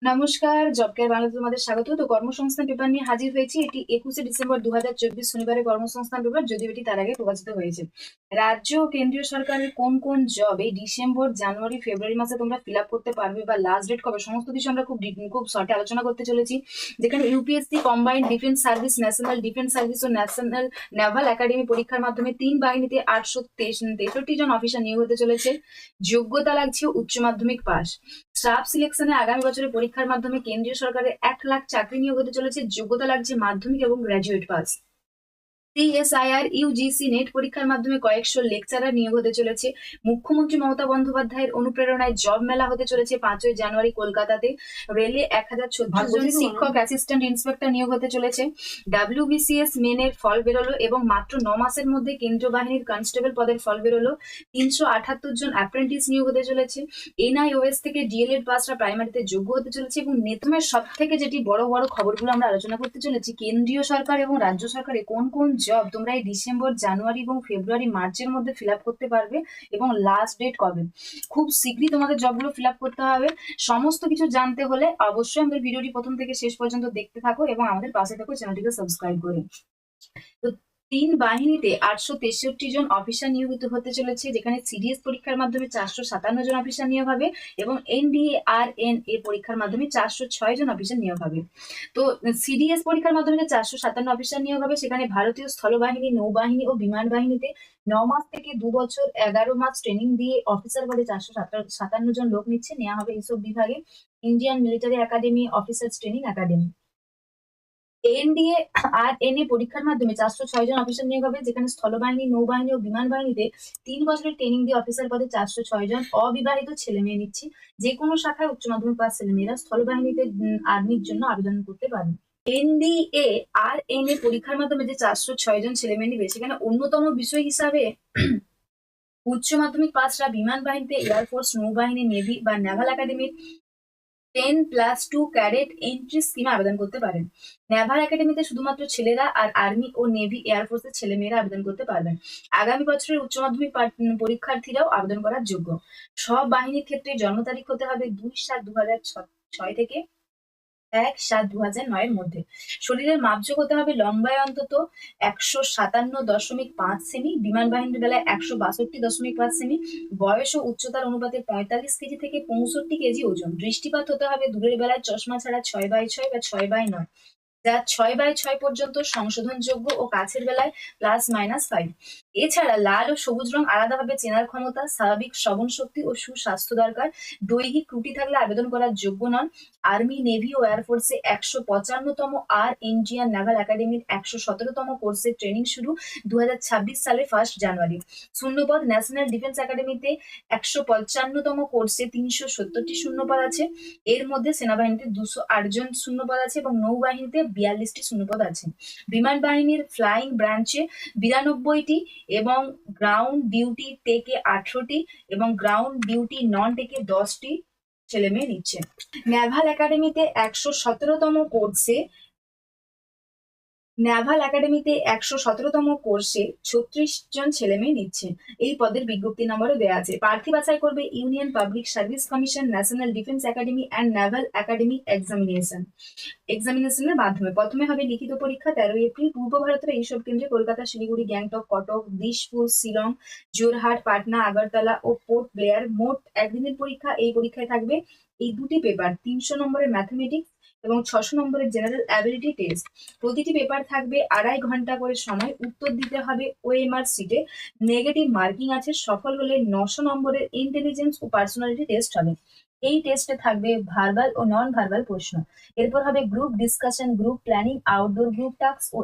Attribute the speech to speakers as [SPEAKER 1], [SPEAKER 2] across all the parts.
[SPEAKER 1] নমস্কার, job care বাংলাতে তোমাদের স্বাগত। তো কর্মসংস্থান পেপার নিয়ে হাজির হয়েছি। এটি 21শে ডিসেম্বর 2024 শনিবারের কর্মসংস্থান পেপার, যদিও এটি তার আগে প্রকাশিত হয়েছে। রাজ্য ও কেন্দ্রীয় সরকারের কোন কোন জব এই ডিসেম্বর, জানুয়ারি, ফেব্রুয়ারি মাসে তোমরা ফিল আপ করতে পারবে বা লাস্ট ডেট কবে, সমস্ত কিছু আমরা খুব শর্টে আলোচনা করতে চলেছি। যেখানে UPSC combined defence service, national defence service ও ন্যাশনাল নেভাল একাডেমি পরীক্ষার মাধ্যমে 3 বাহিনীতে 863 জন অফিসার নিয়োগ হতে চলেছে। যোগ্যতা লাগছে উচ্চ মাধ্যমিক পাস। স্টাফ সিলেকশনে আগামী বছরের পরীক্ষার মাধ্যমে কেন্দ্রীয় সরকারের 1 লাখ চাকরি নিয়োগ হতে চলেছে। যোগ্যতা লাগছে মাধ্যমিক এবং graduate pass. CSIR UGC net পরীক্ষার মাধ্যমে কয়েকশো লেকচারার নিয়োগ হতে চলেছে। মুখ্যমন্ত্রী মমতা বন্দ্যোপাধ্যায়ের অনুপ্রেরণায় জব মেলা হতে চলেছে 5ই জানুয়ারি কলকাতাতে। রেলে 1036 জন শিক্ষক, অ্যাসিস্ট্যান্ট ইন্সপেক্টর নিয়োগ হতে চলেছে। ডাব্লিউবিসিএস মেনের ফল বেরোলো এবং মাত্র 9 মাসের মধ্যে কেন্দ্রীয় বাহিনীর কনস্টেবল পদের ফল বেরোলো। 378 জন অ্যাপ্রেন্টিস নিয়োগ হতে চলেছে। এনআইওএস থেকে ডিএলএড পাসরা প্রাইমারিতে যোগ্য হতে চলেছে। এবং নেতমের সব থেকে যেটি বড় বড় খবরগুলো আমরা আলোচনা করতে চলেছি, কেন্দ্রীয় সরকার এবং রাজ্য সরকারে কোন কোন জব তোমরা এই ডিসেম্বর, জানুয়ারি এবং ফেব্রুয়ারি, মার্চের মধ্যে ফিল আপ করতে পারবে এবং লাস্ট ডেট কবে। খুব শীঘ্রই তোমাদের জবগুলো ফিল আপ করতে হবে। সমস্ত কিছু জানতে হলে অবশ্যই আমাদের ভিডিওটি প্রথম থেকে শেষ পর্যন্ত দেখতে থাকো এবং আমাদের পাশে থাকো চ্যানেলটিকে সাবস্ক্রাইব করে। তো 3 বাহিনীতে 863 জন অফিসার নিয়োজিত হতে চলেছে, যেখানে সিডিএস পরীক্ষার মাধ্যমে 457 জন অফিসার নিয়োগ হবে এবং এনডিএআরএন পরীক্ষার মাধ্যমে 406 জন অফিসার নিয়োগ হবে। তো সিডিএস পরীক্ষার মাধ্যমে যে 457 অফিসার নিয়োগ হবে, সেখানে ভারতীয় স্থলবাহিনী, নৌবাহিনী ও বিমান বাহিনীতে 9 মাস থেকে 2 বছর 11 মাস ট্রেনিং দিয়ে অফিসার পদে 457 জন লোক নেওয়া হবে এইসব বিভাগে। Indian military academy, officers training academy. NDA আর এনএ পরীক্ষার মাধ্যমে 406 জন অফিসার নিয়োগ হবে, যেখানে স্থলবাহিনী, নৌবাহিনী ও বিমান বাহিনীতে 3 বছরের ট্রেনিং দিয়ে অফিসার পদে 406 জন অবিবাহিত ছেলে মেয়ে নিচ্ছে। যে কোনো শাখায় উচ্চ মাধ্যমিক পাস ছেলে মেয়েরা স্থলবাহিনীতে আর্মির জন্য আবেদন করতে পারেন। এনডিএ আর এনএ পরীক্ষার মাধ্যমে যে 406 জন ছেলে মেয়ে নিবে, সেখানে অন্যতম বিষয় হিসাবে উচ্চ মাধ্যমিক পাসরা বিমান বাহিনীতে, এয়ারফোর্স, নৌবাহিনী, নেভি বা নেভাল একাডেমির 10+2 ক্যাডেট এন্ট্রি স্কিমে আবেদন করতে পারেন। নেভাল একাডেমিতে শুধুমাত্র ছেলেরা আর আর্মি ও নেভি, এয়ারফোর্সের ছেলেমেয়েরা আবেদন করতে পারবেন। আগামী বছরের উচ্চ মাধ্যমিক পরীক্ষার্থীরাও আবেদন করার যোগ্য। সব বাহিনীর ক্ষেত্রে জন্ম তারিখ হতে হবে 2/7/2006 থেকে 1/7/2009 মধ্যে। শরীরের মাপযোগ হতে হবে লম্বায় অন্তত 157.5 সেমি, বিমান বাহিনীর বেলায় 162.5 সেমি। বয়স ও উচ্চতার অনুপাতে 45 কেজি থেকে 65 কেজি ওজন। দৃষ্টিপাত হতে হবে দূরের বেলায় চশমা ছাড়া 6/6 বা 6/9, যা 6/6 পর্যন্ত সংশোধনযোগ্য ও কাছের বেলায় +-5। এছাড়া লাল ও সবুজ রং আলাদাভাবে চেনার ক্ষমতা, স্বাভাবিক শ্রবণ শক্তি ও সুস্বাস্থ্য দরকার। দৈহিক ত্রুটি থাকলে আবেদন করার যোগ্য নন। আর্মি, নেভি ও এয়ারফোর্সে 155তম আর ইন্ডিয়ান নেভাল একাডেমির 117তম কোর্সের ট্রেনিং শুরু 2026 সালের 1 জানুয়ারি। শূন্যপদ ন্যাশনাল ডিফেন্স একাডেমিতে 155তম কোর্সে 370টি শূন্যপদ আছে। এর মধ্যে সেনাবাহিনীতে 208 জন শূন্যপদ আছে এবং নৌবাহিনীতে 42টি শূন্যপদ আছে। বিমান বাহিনীর ফ্লাইং ব্রাঞ্চে 92টি এবং গ্রাউন্ড ডিউটি টেকে 18টি এবং গ্রাউন্ড ডিউটি নন টেকে 10টি ছেলে মেয়ে নিচ্ছে। নেভাল একাডেমিতে 117তম কোর্সে 36 জন ছেলে মেয়ে নিচ্ছে। এই পদের বিজ্ঞপ্তি নম্বরও দেওয়া আছে। প্রার্থী বাছাই করবে union public service commission, national defence academy and naval academy এক্সামিনেশনের মাধ্যমে। প্রথমে হবে লিখিত পরীক্ষা 13 এপ্রিল। পূর্ব ভারতের এইসব কেন্দ্রে কলকাতা, শিলিগুড়ি, গ্যাংটক, কটক, দিশপুর, শিলং, জোরহাট, পাটনা, আগরতলা ও পোর্ট ব্লেয়ার। মোট একদিনের পরীক্ষা। এই পরীক্ষায় থাকবে এই দুটি পেপার, 300 নম্বরের ম্যাথমেটিক্স এবং 600 নম্বরের জেনারেল অ্যাবিলিটি টেস্ট। প্রতিটি পেপার থাকবে 2.5 ঘন্টা করে সময়। উত্তর দিতে হবে ওএমআর শিটে। নেগেটিভ মার্কিং আছে। সফল হলে 900 নম্বরের ইন্টেলিজেন্স ও পার্সোনালিটি টেস্ট হবে। এই টেস্টে থাকবে ভার্বাল ও নন ভার্বাল প্রশ্ন। এরপর হবে group discussion, group planning, outdoor group task ও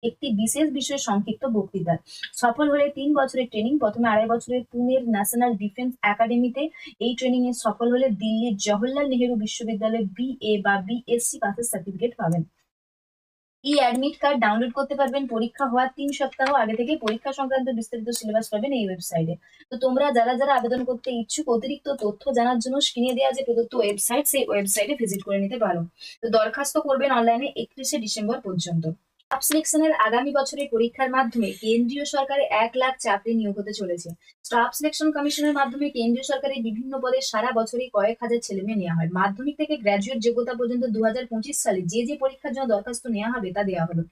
[SPEAKER 1] একটি বিশেষ বিষয়ে সংক্ষিপ্ত বক্তৃতা। সফল হলে 3 বছরের ট্রেনিং। প্রথমে 2.5 বছরের পুনের ন্যাশনাল ডিফেন্স একাডেমিতে, এই ট্রেনিং এ সফল হলে দিল্লির জওহরলাল নেহেরু বিশ্ববিদ্যালয়ে বিএ বা বিএসসি পাসের সার্টিফিকেট পাবেন। ই অ্যাডমিট কার্ড ডাউনলোড করতে পারবেন পরীক্ষা হওয়ার 3 সপ্তাহ আগে থেকে। পরীক্ষা সংক্রান্ত বিস্তারিত সিলেবাস পাবেন এই ওয়েবসাইটে। তো তোমরা যারা যারা আবেদন করতে ইচ্ছুক, অতিরিক্ত তথ্য জানার জন্য স্ক্রিনে দেওয়া যে প্রদত্ত ওয়েবসাইট, সেই ওয়েবসাইটে ভিজিট করে নিতে পারো। তো দরখাস্ত করবেন অনলাইনে 31শে ডিসেম্বর পর্যন্ত। স্টাফ সিলেকশনের আগামী বছরের পরীক্ষার মাধ্যমে কেন্দ্রীয় সরকারে 1,00,000 চাকরি নিয়োগ হতে চলেছে। স্টাফ সিলেকশন কমিশনের মাধ্যমে কেন্দ্রীয় সরকারের বিভিন্ন পদে সারা বছরই কয়েক হাজার ছেলেমেয়ে নেওয়া হয়। মাধ্যমিক থেকে গ্র্যাজুয়েট যোগ্যতা পর্যন্ত 2025 সালে যে পরীক্ষার জন্য দরখাস্ত নেওয়া হবে তা দেওয়া হলো।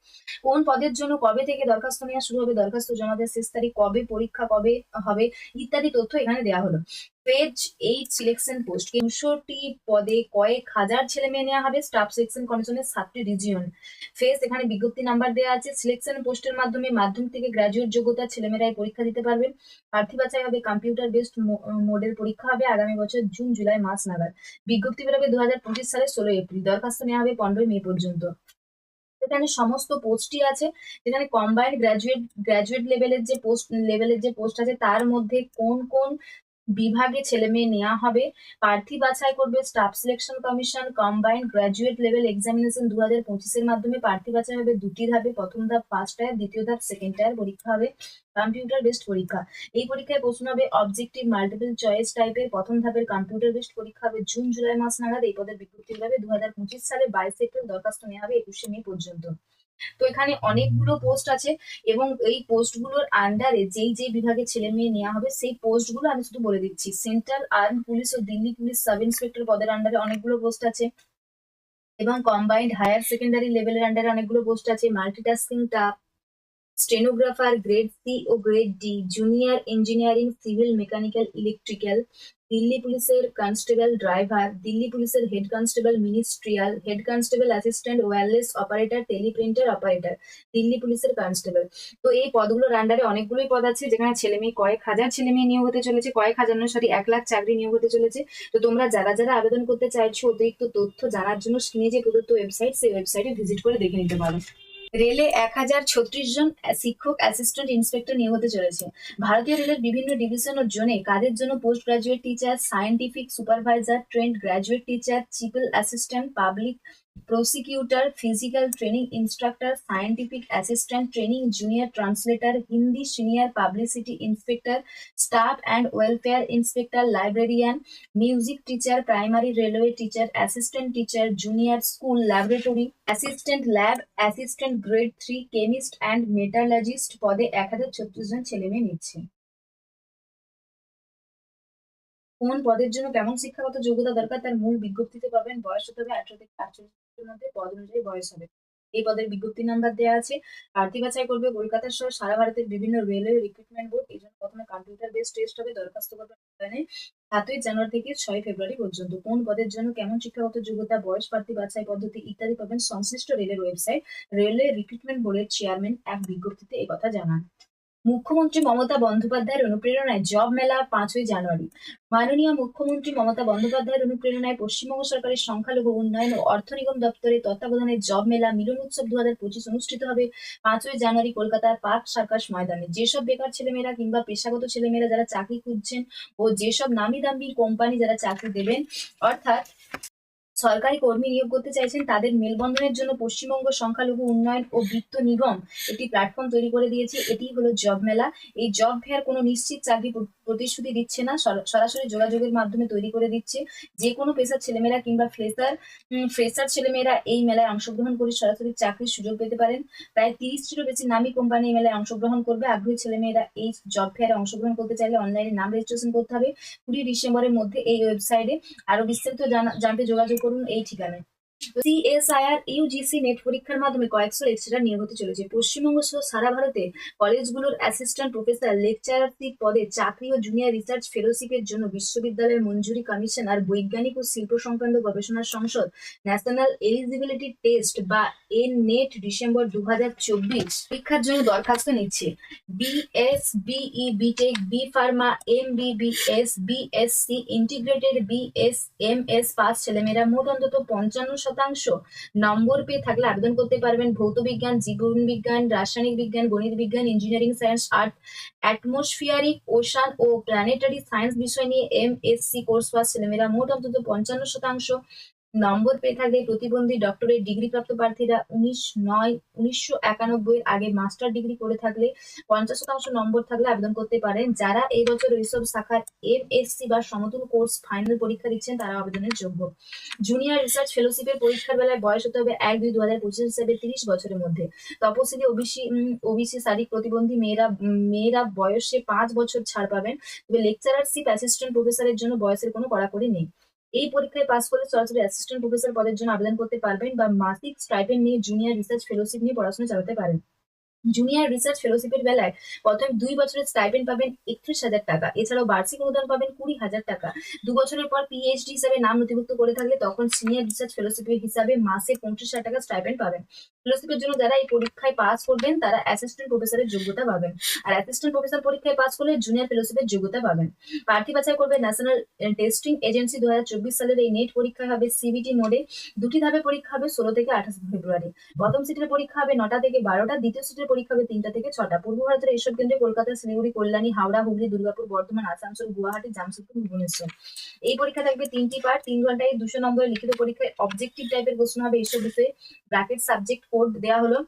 [SPEAKER 1] কোন পদের জন্য কবে থেকে দরখাস্ত নেওয়া শুরু হবে, দরখাস্ত জমা দেওয়ার শেষ তারিখ, কবে পরীক্ষা কবে হবে ইত্যাদি তথ্য এখানে দেওয়া হলো। ফেজ 8 সিলেকশন পোস্ট 64টি পদে কয়েক হাজার ছেলে মেয়ে নেওয়া হবে। স্টাফ সিলেকশন কমিশনের 7টি রিজিয়ন। ফেজ এখানে বিজ্ঞপ্তি নাম্বার দেওয়া আছে। সিলেকশন পোস্টের মাধ্যমে মাধ্যমিক থেকে গ্রাজুয়েট যোগ্যতা ছেলেমেয়েরাই পরীক্ষা দিতে পারবে। প্রার্থী বাছাই হবে, কম্পিউটার বেসড মোডের পরীক্ষা হবে আগামী বছর জুন জুলাই মাস নাগাদ। বিজ্ঞপ্তি বেরোবে 2025 সালের 16 এপ্রিল। দরখাস্ত নেওয়া হবে 15 মে পর্যন্ত। এখানে সমস্ত পোস্টই আছে। যেখানে কম্বাইন্ড গ্রাজুয়েট লেভেলের যে পোস্ট আছে তার মধ্যে কোন কোন বিভাগে ছেলে মেয়ে নেওয়া হবে, প্রার্থী বাছাই করবে staff selection commission. Combined graduate level examination 2025 মাধ্যমে প্রার্থী বাছাই হবে 2টি ধাপে। প্রথম ধাপ ফার্স্ট টায়ার, দ্বিতীয় ধাপ সেকেন্ড টায়ার পরীক্ষা হবে। কম্পিউটার বেসড পরীক্ষা, এই পরীক্ষায় প্রশ্ন হবে অবজেক্টিভ মাল্টিপল চয়েস টাইপের। প্রথম ধাপের কম্পিউটার বেসড পরীক্ষা হবে জুন জুলাই মাস নাগাদ। এই পদের বিজ্ঞপ্তি হবে 2025 সালে 22 এপ্রিল। দরখাস্ত নেওয়া হবে 21 মে পর্যন্ত। তো এখানে অনেকগুলো পোস্ট আছে এবং এই পোস্টগুলোর আন্ডারে যেই বিভাগে ছেলে মেয়ে নেওয়া হবে সেই পোস্টগুলো আমি শুধু বলে দিচ্ছি। সেন্ট্রাল আর্ম পুলিশ ও দিল্লি পুলিশ সাব ইন্সপেক্টর পদের আন্ডারে অনেকগুলো পোস্ট আছে এবং কম্বাইন্ড হায়ার সেকেন্ডারি লেভেলের আন্ডারে অনেকগুলো পোস্ট আছে। Multitasking task, stenographer grade C ও grade D, junior engineering civil mechanical electrical, Delhi পুলিশের কনস্টেবল ড্রাইভার, দিল্লি পুলিশের head constable ministerial, head constable assistant wireless operator, teleprinter operator, Delhi পুলিশের কনস্টেবল। তো এই পদগুলোর আন্ডারে অনেকগুলোই পদ আছে যেখানে ছেলে মেয়ে কয়েক হাজার ছেলে মেয়ে নিয়োগ হতে চলেছে, কয়েক হাজার নয় সরি 1,00,000 চাকরি নিয়োগ হতে চলেছে। তো তোমরা যারা যারা আবেদন করতে চাইছো অতিরিক্ত তথ্য জানার জন্য স্ক্রিনে যে প্রদত্ত ওয়েবসাইট সেই ওয়েবসাইটে ভিজিট করে দেখে নিতে পারো। রেলে 1,036 জন শিক্ষক অ্যাসিস্ট্যান্ট ইন্সপেক্টর নিয়োগ হতে চলেছে। ভারতীয় রেলের বিভিন্ন ডিভিশন ও জোনে কাজের জন্য post graduate teacher, scientific supervisor, trained graduate teacher, chief assistant, public prosecutor, physical training instructor, scientific assistant training junior translator, Hindi senior publicity inspector, staff and welfare inspector, librarian, music teacher, primary railway teacher, assistant teacher, junior school laboratory assistant, lab assistant grade 3, chemist and metallurgist পদে 1,036 জন ছেলে মেয়ে নিচ্ছে। কোন পদের জন্য কেমন শিক্ষাগত যোগ্যতা দরকার তার মূল বিজ্ঞপ্তিতে পাবেন। বয়স হতে হবে 18 থেকে 48 বছরের মধ্যে, পদ অনুযায়ী বয়স হবে। এই পদের বিজ্ঞপ্তি নাম্বার দেওয়া আছে। প্রার্থী বাছাই করবে কলকাতা সহ সারা ভারতের বিভিন্ন রেলওয়ে রিক্রুটমেন্ট বোর্ড। এই জন্য প্রথমে কম্পিউটার বেসড টেস্ট হবে। দরখাস্ত করবে 7ই জানুয়ারি থেকে 6 ফেব্রুয়ারি পর্যন্ত। কোন পদের জন্য কেমন শিক্ষাগত যোগ্যতা, বয়স, প্রার্থী বাছাই পদ্ধতি ইত্যাদি পাবেন সংশ্লিষ্ট রেলের ওয়েবসাইট। রেলওয়ে রিক্রুটমেন্ট বোর্ডের চেয়ারম্যান এক বিজ্ঞপ্তিতে একথা জানান। মুখ্যমন্ত্রী মমতা বন্দ্যোপাধ্যায়ের অনুপ্রেরণায় জব মেলা 5ই জানুয়ারি। মাননীয় মুখ্যমন্ত্রী মমতা বন্দ্যোপাধ্যায়ের অনুপ্রেরণায় পশ্চিমবঙ্গ সরকারের সংখ্যালঘু উন্নয়ন ও অর্থ নিগম দপ্তরের তত্ত্বাবধানে জব মেলা মিলন উৎসব 2025 অনুষ্ঠিত হবে 5ই জানুয়ারি কলকাতার পার্ক সার্কাস ময়দানে। যেসব বেকার ছেলেমেয়েরা কিংবা পেশাগত ছেলেমেয়েরা যারা চাকরি খুঁজছেন ও যেসব নামি দামি কোম্পানি যারা চাকরি দেবেন অর্থাৎ সরকারি কর্মী নিয়োগ করতে চাইছেন তাদের মেলবন্ধনের জন্য পশ্চিমবঙ্গ সংখ্যালঘু উন্নয়ন ও বিত্ত নিগম একটি প্ল্যাটফর্ম তৈরি করে দিয়েছে। এটি হলো জব মেলা। এই জব ফেয়ার কোনো নিশ্চিত চাকরি প্রতিশ্রুতি দিচ্ছে না, সরাসরি যোগাযোগের মাধ্যমে তৈরি করে দিচ্ছে। যে কোনো পেশার ছেলেমেয়েরা কিংবা ফ্রেশার ছেলেমেয়েরা এই মেলায় অংশগ্রহণ করে সরাসরি চাকরির সুযোগ পেতে পারেন। প্রায় 30টিরও বেশি নামী কোম্পানি এই মেলায় অংশগ্রহণ করবে। আগ্রহী ছেলেমেয়েরা এই জব ফেয়ারে অংশগ্রহণ করতে চাইলে অনলাইনে নাম রেজিস্ট্রেশন করতে হবে 20 ডিসেম্বরের মধ্যে এই ওয়েবসাইটে। আরো বিস্তারিত জানতে যোগাযোগ করুন এই ঠিকানায়। সিএসআইআর ইউজিসি নেট পরীক্ষার মাধ্যমে কয়েকশো লেকচারার নিয়োগ হতে চলেছে। পশ্চিমবঙ্গ সহ সারা ভারতে কলেজগুলোর অ্যাসিস্ট্যান্ট প্রফেসর, লেকচারারশিপ পদে চাকরি ও জুনিয়র রিসার্চ ফেলোশিপের জন্য বিশ্ববিদ্যালয়ের মঞ্জুরি কমিশন আর বৈজ্ঞানিক ও শিল্প সংক্রান্ত গবেষণা সংসদ ন্যাশনাল এলিজিবিলিটি টেস্ট বা নেট ডিসেম্বর 2024 পরীক্ষার জন্য দরখাস্ত নিচ্ছে। BS, BE, BTech, B pharma, MBBS, BSc integrated, BSMS pass ছেলেমেয়েরা মোট অন্তত 55% নম্বর পেয়ে থাকলে আবেদন করতে পারবেন। ভৌত বিজ্ঞান, জীবন বিজ্ঞান, রাসায়নিক বিজ্ঞান, গণিত বিজ্ঞান, engineering science, art, atmospheric, ocean ও প্ল্যানেটারি সায়েন্স বিষয় নিয়ে এমএসসি কোর্স পাস ছেলেমেয়েরা মোট অন্তত 55% নম্বর পেয়ে থাকবে প্রতিবন্ধী ডক্টরেট ডিগ্রি প্রাপ্ত প্রার্থীরা 19/9/1991 এর আগে মাস্টার ডিগ্রি করে থাকলে 50% নম্বর থাকলে আবেদন করতে পারেন। যারা এই বছর এইসব শাখার এমএসসি বা সমতুল্য কোর্স ফাইনাল পরীক্ষা দিচ্ছেন তারা আবেদনের যোগ্য। জুনিয়র রিসার্চ ফেলোশিপের পরীক্ষার বেলায় বয়স হতে হবে 1/2/2025 হিসাবে 30 বছরের মধ্যে। তপশিলি ওবিসি শারীরিক প্রতিবন্ধী মেয়েরা বয়সে 5 বছর ছাড় পাবেন। তবে লেকচারারশিপ অ্যাসিস্ট্যান্ট প্রফেসরের জন্য বয়সের কোনো কড়াকড়ি নেই। এই পরীক্ষায় পাস করলে সরাসরি অ্যাসিস্ট্যান্ট প্রফেসর পদের জন্য আবেদন করতে পারবেন বা মাসিক স্টাইপেন্ড নিয়ে জুনিয়র রিসার্চ ফেলোশিপ নিয়ে পড়াশোনা চালাতে পারেন। জুনিয়র রিসার্চ ফেলোশিপের বেলায় প্রথম 2 বছরের স্টাইপেন্ড পাবেন 31,000 টাকা। এছাড়াও বার্ষিক অনুদান পাবেন 20,000 টাকা। 2 বছরের পর পিএইচডি হিসাবে নাম নথিভুক্ত করে থাকলে তখন সিনিয়র রিসার্চ ফেলোশিপের হিসাবে মাসে 35,000 টাকা স্টাইপেন্ড পাবেন। ফেলোশিপের জন্য যারা এই পরীক্ষায় পাস করবেন তারা অ্যাসিস্ট্যান্ট প্রফেসরের যোগ্যতা পাবেন, আর অ্যাসিস্ট্যান্ট প্রফেসর পরীক্ষায় পাস করলে জুনিয়র ফেলোশিপের যোগ্যতা পাবেন। প্রার্থী বাছাই করবে ন্যাশনাল টেস্টিং এজেন্সি। 2024 সালের এই নেট পরীক্ষা হবে সিবিটি মোডে। 2টি ধাপে পরীক্ষা হবে 16 থেকে 28 ফেব্রুয়ারি। প্রথম সিটের পরীক্ষা হবে 9টা থেকে 12টা, দ্বিতীয় সিটের পরীক্ষা হবে 3টা থেকে 6টা। পূর্ব ভারতের এইসব কেন্দ্রে কলকাতা, শিলিগুড়ি, কল্যাণী, হাওড়া, হুগলি, দুর্গাপুর, বর্ধমান, আসানসোল, গুয়াহাটি, জামশেদপুর, ভুবনেশ্বর। এই পরীক্ষা থাকবে 3টি পার্ট, 3 ঘন্টায় 200 নম্বরের লিখিত পরীক্ষায় অবজেক্টিভ টাইপের প্রশ্ন হবে এইসব বিষয়ে। ব্র্যাকেট সাবজেক্ট কোড দেওয়া হলো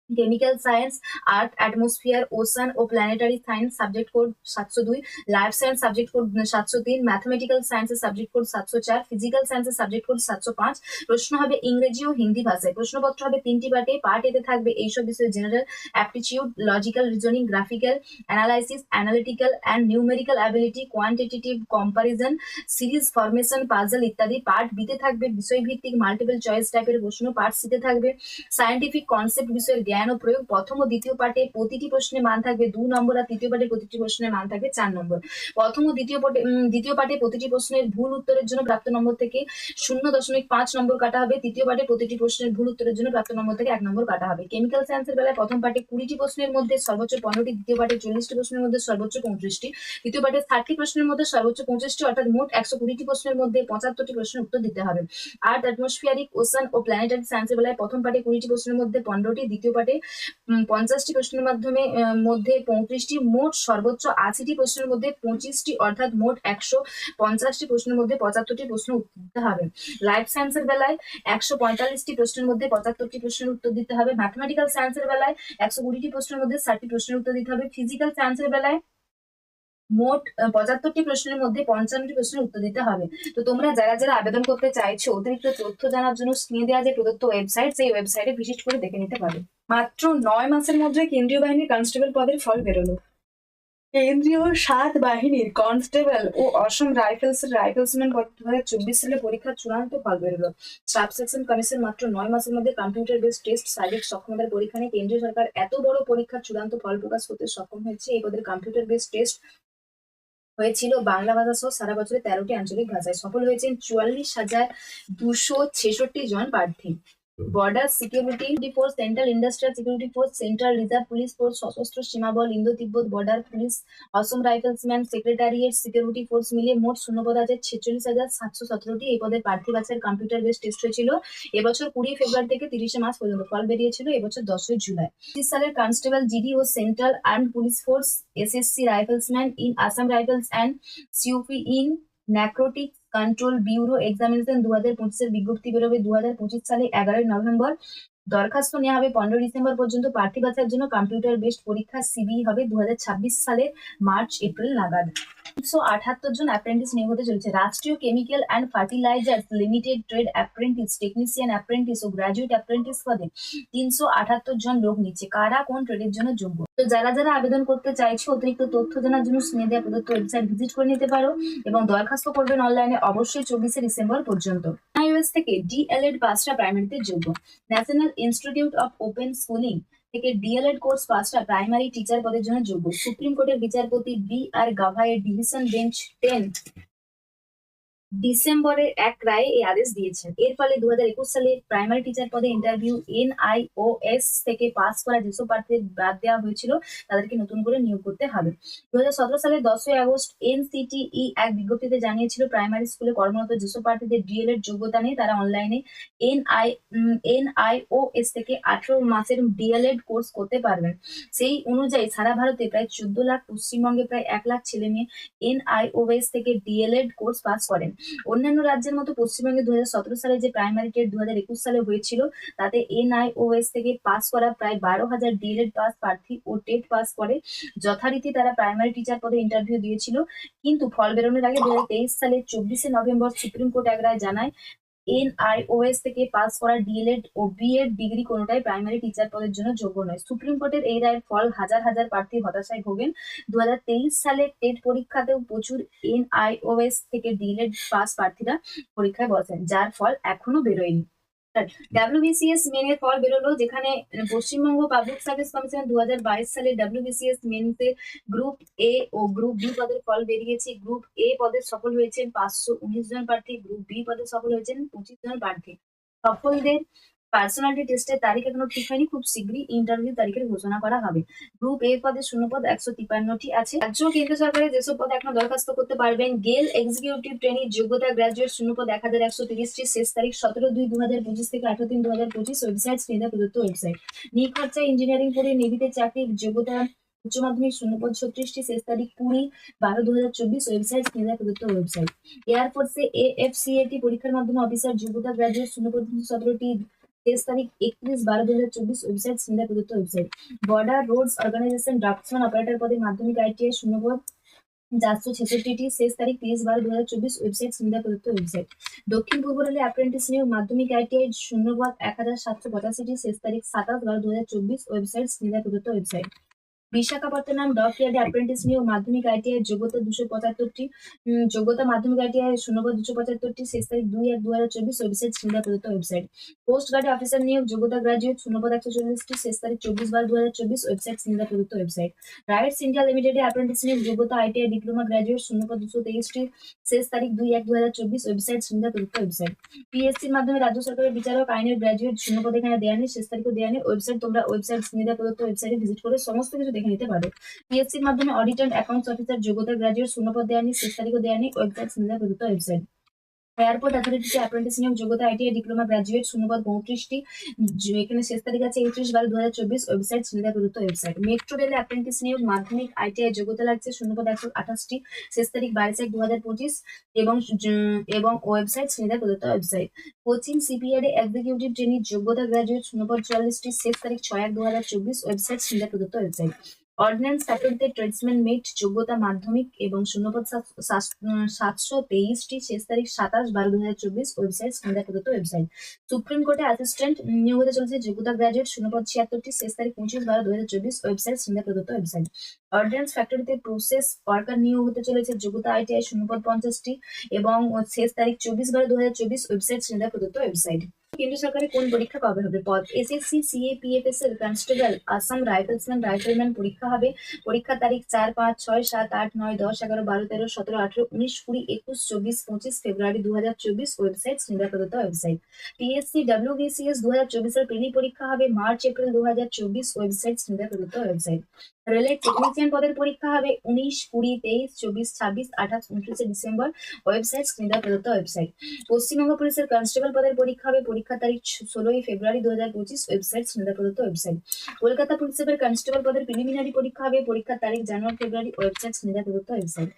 [SPEAKER 1] chemical science, earth, atmosphere, ocean ও planetary science subject code 702, life science subject code 703, mathematical সায়েন্সের সাবজেক্ট কোড 704, ফিজিক্যাল সায়েন্সের সাবজেক্ট কোড 705। প্রশ্ন হবে ইংরেজি ও হিন্দি ভাষায়। প্রশ্নপত্র হবে 3টি পার্টে। পার্ট এতে থাকবে এইসব বিষয়ে general aptitude, logical reasoning, graphical analysis, analytical and numerical ability, quantitative comparison, series formation, puzzle ইত্যাদি। পার্ট বিতে থাকবে বিষয়ভিত্তিক মাল্টিপল চয়েস টাইপের প্রশ্ন। পার্ট সিতে থাকবে সায়েন্টিফিক কনসেপ্ট বিষয়ের জ্ঞান ও প্রয়োগ। প্রথম ও দ্বিতীয় পার্টে প্রতিটি প্রশ্নের মান থাকবে 2 নম্বর, আর তৃতীয় পার্টে প্রতিটি প্রশ্নের মান থাকবে 4 নম্বর। প্রথম ও দ্বিতীয় পার্টে প্রতিটি প্রশ্নের ভুল উত্তরের জন্য প্রাপ্ত নম্বর থেকে 0.5 নম্বর কাটা হবে। তৃতীয় পার্টে প্রতিটি প্রশ্নের ভুল উত্তরের জন্য প্রাপ্ত নম্বর থেকে 1 নম্বর কাটা হবে। কেমিক্যাল সায়েন্সের বেলায় প্রথম পার্টে 20টি প্রশ্নের মধ্যে সর্বোচ্চ 15টি, দ্বিতীয় পার্টে 40টি প্রশ্নের মধ্যে সর্বোচ্চ 35টি, তৃতীয় পার্টে 30টি প্রশ্নের মধ্যে সর্বোচ্চ 25টি, অর্থাৎ মোট 120টি প্রশ্নের মধ্যে 75টি প্রশ্নের উত্তর দিতে হবে। আর্থ, অ্যাটমসফিয়ারিক, ওশান ও প্ল্যানেটারি সায়েন্সের বেলায় প্রথম পার্টে 20টি প্রশ্নের মধ্যে 15টি, দ্বিতীয় পার্টে 50টি প্রশ্নের মধ্যে 35টি, মোট সর্বোচ্চ 80টি প্রশ্নের মধ্যে 25টি, অর্থাৎ মোট 150টি প্রশ্নের মধ্যে 75টি প্রশ্ন উত্তর দিতে হবে। লাইফ সায়েন্সের বেলায় 145টি প্রশ্নের মধ্যে 75টি প্রশ্নের উত্তর দিতে হবে। ম্যাথমেটিক্যাল সায়েন্সের বেলায় 120টি প্রশ্নের মধ্যে 60টি প্রশ্নের উত্তর দিতে হবে। ফিজিক্যাল সায়েন্সের বেলায় মোট 75টি প্রশ্নের মধ্যে 55টি প্রশ্নের উত্তর দিতে হবে। তো তোমরা যারা যারা আবেদন করতে চাইছো অতিরিক্ত তথ্য জানার জন্য স্ক্রিনে দেওয়া যে প্রদত্ত ওয়েবসাইট, সেই ওয়েবসাইটে ভিজিট করে দেখে নিতে পারো। মাত্র 9 মাসের মধ্যে কেন্দ্রীয় বাহিনীর কনস্টেবল পদের ফল বেরোলো। কেন্দ্রীয় 7 বাহিনীর কনস্টেবল ও অসম রাইফেলসম্যান পদ 2024 সালে পরীক্ষার চূড়ান্ত ফল বেরোলো। সাব সেকশন কমিশন মাত্র 9 মাসের মধ্যে কম্পিউটার বেসড টেস্ট শারীরিক সক্ষমতার পরীক্ষা নিয়ে কেন্দ্রীয় সরকার এত বড় পরীক্ষার চূড়ান্ত ফল প্রকাশ করতে সক্ষম হয়েছে। এই পদের কম্পিউটার বেসড টেস্ট হয়েছিল বাংলা ভাষা সহ সারা বছরে 13টি আঞ্চলিক ভাষায়। সফল হয়েছেন 44,266 জন প্রার্থী। Border security force, central industrial security force, central reserve police force, সশস্ত্র সীমা বল, ইন্দো তিব্বত বর্ডার পুলিশ, অসম রাইফেলসম্যান, সেক্রেটারিয়েট সিকিউরিটি ফোর্স মিলিয়ে মোট শূন্যপদ আছে 46,717টি। এই পদের প্রার্থী বাছাইয়ের কম্পিউটার বেসড টেস্ট হয়েছিল এবছর 20 ফেব্রুয়ারি থেকে 30 মার্চ পর্যন্ত। ফল বেরিয়েছিল এবছর 10 জুলাই। 25 সালের কনস্টেবল জিডি ও central armed police force, SSC rifleman in Assam rifles and sepoy in narcotic control bureau examination 2025 বিজ্ঞপ্তি বেরোবে 2025 সালে 11 নভেম্বর। দরখাস্ত নেওয়া হবে 15 ডিসেম্বর পর্যন্ত। প্রার্থী বাছাইয়ের জন্য কম্পিউটার বেসড পরীক্ষা সিবি হবে 2026 সালের মার্চ এপ্রিল নাগাদ। 378 জন অ্যাপ্রেন্টিস নিয়োগ হতে চলেছে। রাষ্ট্রীয় chemical and fertilizers limited trade apprentice, technician apprentice ও গ্রাজুয়েট অ্যাপ্রেন্টিস পদে 378 জন লোক নিচ্ছে। কারা কোন ট্রেডের জন্য যোগ্য? তো যারা যারা আবেদন করতে চাইছো অতিরিক্ত তথ্য জানার জন্য স্ক্রিনে দেওয়া প্রদত্ত ওয়েবসাইট ভিজিট করে নিতে পারো এবং দরখাস্ত করবেন অনলাইনে অবশ্যই 24 ডিসেম্বর পর্যন্ত। iOS থেকে ডিএলএড পাসরা প্রাইমারিতে যোগ্য। National institute of open schooling থেকে ডিএলএড কোর্স পাসরা প্রাইমারি টিচার পদের জন্য যোগ্য। সুপ্রিম কোর্টের বিচারপতি বি আর গাভাইয়ের ডিভিশন বেঞ্চ 10 ডিসেম্বরের এক রায়ে এই আদেশ দিয়েছেন। এর ফলে 2021 সালে প্রাইমারি টিচার পদে ইন্টারভিউ NIOS থেকে পাস করা যেসব প্রার্থীদের বাদ দেওয়া হয়েছিল তাদেরকে নতুন করে নিয়োগ করতে হবে। 2017 সালের 10 আগস্ট NCTE এক বিজ্ঞপ্তিতে জানিয়েছিল প্রাইমারি স্কুলে কর্মরত যেসব প্রার্থীদের ডিএলএড যোগ্যতা নেই তারা অনলাইনে NIOS থেকে 18 মাসের ডিএলএড কোর্স করতে পারবেন। সেই অনুযায়ী সারা ভারতে প্রায় 14 লাখ, পশ্চিমবঙ্গে প্রায় 1 লাখ ছেলে মেয়ে NIOS থেকে ডিএলএড কোর্স পাস করেন। অন্যান্য রাজ্যের মতো পশ্চিমবঙ্গে 2017 সালে যে প্রাইমারি টেট 2021 সালে হয়েছিল, তাতে NIOS থেকে পাস করা প্রায় 12,000 ডিএলএড পাস প্রার্থী ও টেট পাস করে যথারীতি তারা প্রাইমারি টিচার পদে ইন্টারভিউ দিয়েছিল। কিন্তু ফল বেরোনোর আগে 2023 সালের 24শে নভেম্বর সুপ্রিম কোর্ট এক রায় জানায় NIOS থেকে পাস করা ডিএলএড ও বিএড ডিগ্রি কোনোটাই প্রাইমারি টিচার পদের জন্য যোগ্য নয়। সুপ্রিম কোর্টের এই রায়ের ফল হাজার হাজার প্রার্থী হতাশায় ভোগেন। 2023 সালের টেট পরীক্ষাতেও প্রচুর NIOS থেকে ডিএলএড পাস প্রার্থীরা পরীক্ষায় বসেন, যার ফল এখনো বেরোয়নি। WBCS মেনের ফল বেরোলো, যেখানে পশ্চিমবঙ্গ পাবলিক সার্ভিস কমিশন 2022 সালে WBCS মেনতে গ্রুপ এ ও গ্রুপ বি পদের ফল বেরিয়েছে। গ্রুপ এ পদে সফল হয়েছেন 519 জন প্রার্থী, গ্রুপ বি পদে সফল হয়েছেন 25 জন প্রার্থী। সফলদের পার্সোনালিটি টেস্টের তারিখ এখনো ঠিক হয়নি, খুব শীঘ্রই ইন্টারভিউ তারিখের ঘোষণা করা হবে। গ্রুপ এ পদে শূন্যপদ 153টি আছে। রাজ্য ও কেন্দ্র সরকারের যেসব পদে এখনো দরখাস্ত করতে পারবেন: গেল এক্সিকিউটিভ ট্রেনি যোগ্যতা গ্রাজুয়েট, শূন্যপদ 1130টি, শেষ তারিখ 17/2/2025 থেকে 18/3/2025, ওয়েবসাইট স্ক্রিনে প্রদত্ত ওয়েবসাইট। নিখরচায় ইঞ্জিনিয়ারিং পড়ে নেভিতে চাকরির যোগ্যতা উচ্চ মাধ্যমিক, শূন্যপদ 36টি, শেষ তারিখ 20/12/2024, ওয়েবসাইট স্ক্রিনে প্রদত্ত ওয়েবসাইট। এয়ারফোর্সে AFCAT পরীক্ষার মাধ্যমে অফিসার যোগ্যতা গ্রাজুয়েট, শূন্যপদ 17টি, শেষ তারিখ 31/12/2024, ওয়েবসাইট স্ক্রিনে প্রদত্ত website. Border roads organisation draftsman operator পদে মাধ্যমিক ITI, শূন্যপদ 466টি, শেষ তারিখ 30/12/2024, ওয়েবসাইট স্ক্রিনে প্রদত্ত ওয়েবসাইট। দক্ষিণ পূর্ব রেলে অ্যাপ্রেন্টিস নিয়োগ মাধ্যমিক ITI, শূন্যপদ 1785টি, শেষ তারিখ 27/12/2024, ওয়েবসাইট স্ক্রিনে প্রদত্ত ওয়েবসাইট। বিশাখাপত্তনম ডক ইয়ার্ডে অ্যাপ্রেন্টিস নিয়োগ মাধ্যমিক ITI, যোগ্যতা 275টি, যোগ্যতা মাধ্যমিক ITI, শূন্যপদ 275টি, শেষ তারিখ 2/1/2024, ওয়েবসাইট স্ক্রিনে প্রদত্ত ওয়েবসাইট। কোস্ট গার্ডে অফিসার নিয়োগ যোগ্যতা গ্রাজুয়েট, শূন্যপদ 140টি, শেষ তারিখ 24/12/2024, ওয়েবসাইট স্ক্রিনে প্রদত্ত ওয়েবসাইট। রাইটস ইন্ডিয়া লিমিটেডে অ্যাপ্রেন্টিস নিয়োগ যোগ্যতা ITI ডিপ্লোমা গ্রাজুয়েট, শূন্যপদ 223টি, শেষ তারিখ 2/1/2024, ওয়েবসাইট স্ক্রিনে প্রদত্ত ওয়েবসাইট। PSCর মাধ্যমে রাজ্য সরকারের বিচারক আইনের গ্রাজুয়েট, শূন্যপদ এখানে দেয়া নেই, শেষ তারিখও দেয়া নেই, ওয়েবসাইট তোমরা ওয়েবসাইট স্ক্রিনে প্রদত্ত ওয়েবসাইটে ভিজিট করে সমস্ত কিছু দেখে নিতে পারো। PSCর মাধ্যমে অডিট অ্যান্ড অ্যাকাউন্টস অফিসার যোগ্যতা গ্রাজুয়েট, শূন্যপদ দেয়া নেই, শেষ তারিখও দেয়া নেই, ওয়েবসাইট স্ক্রিনে প্রদত্ত ওয়েবসাইট। এয়ারপোর্ট অথরিটিতে অ্যাপ্রেন্টিস নিয়োগ যোগ্যতা ITI ডিপ্লোমা গ্রাজুয়েট, শূন্যপদ 35টি, এখানে শেষ তারিখ আছে 31/12/2024, ওয়েবসাইট স্ক্রিনে প্রদত্ত ওয়েবসাইট। মেট্রো রেলে অ্যাপ্রেন্টিস নিয়োগ মাধ্যমিক ITI, যোগ্যতা লাগছে শূন্যপদ 128টি, শেষ তারিখ 22/1/2025, এবং ওয়েবসাইট স্ক্রিনে প্রদত্ত ওয়েবসাইট। কোচিং শিপইয়ার্ডে এক্সিকিউটিভ ট্রেনির যোগ্যতা গ্রাজুয়েট, শূন্যপদ 44টি, শেষ তারিখ 6/1/2024, ওয়েবসাইট স্ক্রিনে প্রদত্ত ওয়েবসাইট। অর্ডিন্যান্স ফ্যাক্টরিতে ট্রেডসম্যান মেট যোগ্যতা মাধ্যমিক এবং শূন্যপদ 723টি, শেষ তারিখ 27/12/2024, ওয়েবসাইট স্ক্রিনে প্রদত্ত ওয়েবসাইট। সুপ্রিম কোর্টে অ্যাসিস্ট্যান্ট নিয়োগ হতে চলেছে, যোগ্যতা গ্রাজুয়েট, শূন্যপদ 76টি, শেষ তারিখ 25/12/2024, ওয়েবসাইট স্ক্রিনে প্রদত্ত ওয়েবসাইট। অর্ডিন্যান্স ফ্যাক্টরিতে প্রসেস ওয়ার্কার নিয়োগ হতে চলেছে, যোগ্যতা ITI, শূন্যপদ 50টি, এবং শেষ তারিখ 24/12/2024, ওয়েবসাইট স্ক্রিনে প্রদত্ত ওয়েবসাইট। কেন্দ্র সরকারের কোন পরীক্ষা কবে হবে? পদ: SSC CAPFS এর কনস্টেবল, আসাম রাইফেলসম্যান, রাইফেলম্যান পরীক্ষা হবে। পরীক্ষার তারিখ 4, 5, 6, 7, 8, 9, 10, 11, 12, 13, 17, 18, 19, 20, 21, 24, 25 ফেব্রুয়ারি 2024, ওয়েবসাইট স্ক্রিনে প্রদত্ত ওয়েবসাইট। PSC WBCS 2024 এর প্রিলি পরীক্ষা হবে মার্চ এপ্রিল 2024, ওয়েবসাইট স্ক্রিনে প্রদত্ত ওয়েবসাইট। রেলের টেকনিশিয়ান পদের পরীক্ষা হবে 19, 20, 23, 24, 26, 28, 29 ডিসেম্বর, ওয়েবসাইট স্ক্রিনে প্রদত্ত ওয়েবসাইট। পশ্চিমবঙ্গ পুলিশের কনস্টেবল পদের পরীক্ষা হবে, পরীক্ষার তারিখ 16 ফেব্রুয়ারি 2025, ওয়েবসাইট স্ক্রিনে প্রদত্ত ওয়েবসাইট। কলকাতা পুলিশের কনস্টেবল পদের প্রিলিমিনারি পরীক্ষা হবে, পরীক্ষার তারিখ জানুয়ারি ফেব্রুয়ারি, ওয়েবসাইট স্ক্রিনে প্রদত্ত ওয়েবসাইট।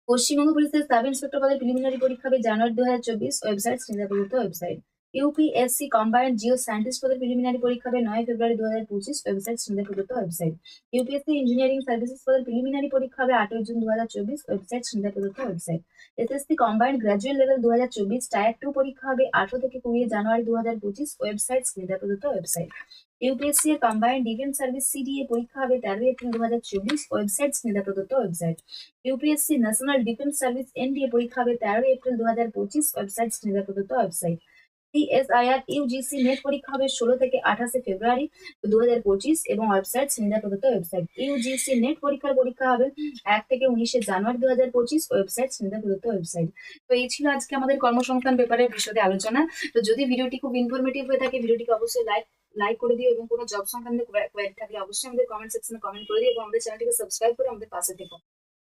[SPEAKER 1] পশ্চিমবঙ্গ পুলিশের সাব ইন্সপেক্টর পদের প্রিলিমিনারি পরীক্ষা হবে জানুয়ারি 2024, ওয়েবসাইট স্ক্রিনে প্রদত্ত website. UPSC combined Jio scientist পদের প্রিলিমিনারি পরীক্ষা হবে 9 ফেব্রুয়ারি 2025, ওয়েবসাইট স্ক্রিনে প্রদত্ত ওয়েবসাইট। UPSC ইঞ্জিনিয়ারিং সার্ভিসেস পদের প্রিলিমিনারি পরীক্ষা হবে 8 জুন 2024, ওয়েবসাইট স্ক্রিনে প্রদত্ত website. SSC combined graduate level 2024 tyre 2 পরীক্ষা হবে 18 থেকে 20 জানুয়ারি 2025, ওয়েবসাইট স্ক্রিনে প্রদত্ত ওয়েবসাইট। UPSC এর কম্বাইন্ড ডিফেন্স সার্ভিস CDA পরীক্ষা হবে 13 এপ্রিল 2024, ওয়েবসাইট স্ক্রিনে প্রদত্ত website. UPSC national defence service NDA পরীক্ষা হবে 13 এপ্রিল 2025, ওয়েবসাইট স্ক্রিনে প্রদত্ত ওয়েবসাইট। CSIR UGC নেট পরীক্ষা হবে 16 থেকে 28 ফেব্রুয়ারি 2025, এবং ওয়েবসাইট স্ক্রিনে প্রদত্ত ওয়েবসাইট। UGC নেট পরীক্ষা হবে 1 থেকে 19 জানুয়ারি 2025, ওয়েবসাইট স্ক্রিনে প্রদত্ত ওয়েবসাইট। তো এই ছিল আজকে আমাদের কর্মসংস্থান পেপারের বিশদে আলোচনা। তো যদি ভিডিওটি খুব ইনফরমেটিভ হয়ে থাকে, ভিডিওটিকে অবশ্যই লাইক করে দিও, এবং কোনো জব সংক্রান্ত কোয়েরি থাকলে অবশ্যই আমাদের কমেন্ট সেকশনে কমেন্ট করে দিও, এবং আমাদের চ্যানেলটিকে সাবস্ক্রাইব করে আমাদের পাশে থেকো।